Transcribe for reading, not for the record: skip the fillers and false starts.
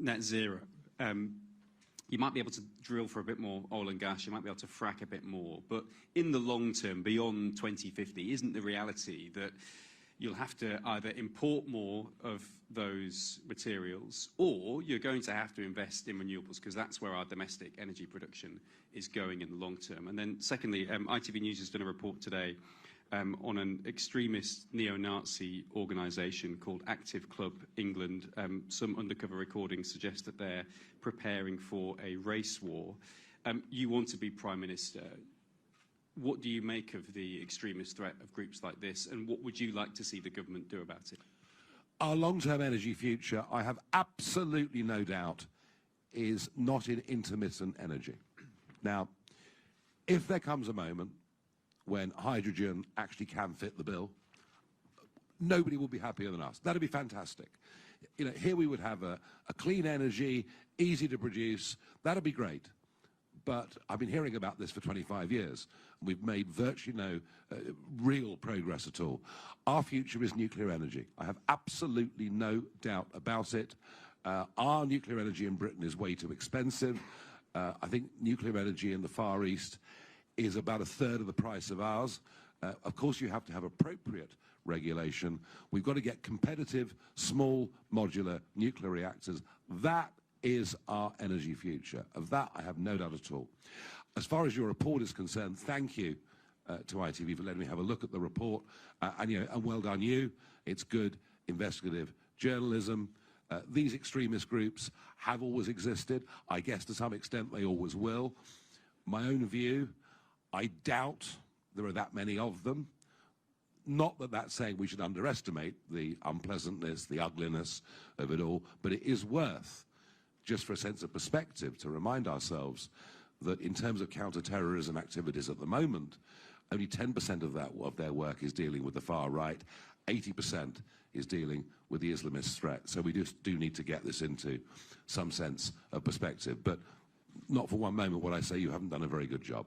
net zero, you might be able to drill for a bit more oil and gas, you might be able to frack a bit more, but in the long term, beyond 2050, isn't the reality that you'll have to either import more of those materials or you're going to have to invest in renewables, because that's where our domestic energy production is going in the long term? And then secondly, ITV News has done a report today on an extremist neo-Nazi organisation called Active Club England. Some undercover recordings suggest that they're preparing for a race war. You want to be Prime Minister. What do you make of the extremist threat of groups like this, and what would you like to see the government do about it? Our long-term energy future, I have absolutely no doubt, is not in intermittent energy. Now, if there comes a moment when hydrogen actually can fit the bill, nobody will be happier than us. That'd be fantastic. You know, here we would have a clean energy, easy to produce. That'd be great. But I've been hearing about this for 25 years. We've made virtually no real progress at all. Our future is nuclear energy. I have absolutely no doubt about it. Our nuclear energy in Britain is way too expensive. I think nuclear energy in the Far East is about a third of the price of ours. Of course, you have to have appropriate regulation. We've got to get competitive, small, modular nuclear reactors. That is our energy future. Of that, I have no doubt at all. As far as your report is concerned, thank you to ITV for letting me have a look at the report. And well done you. It's good investigative journalism. These extremist groups have always existed. I guess to some extent they always will. My own view, I doubt there are that many of them. Not that that's saying we should underestimate the unpleasantness, the ugliness of it all, but it is worth, just for a sense of perspective, to remind ourselves that in terms of counter-terrorism activities at the moment, only 10% of their work is dealing with the far right, 80% is dealing with the Islamist threat. So we just do need to get this into some sense of perspective. But not for one moment would I say you haven't done a very good job.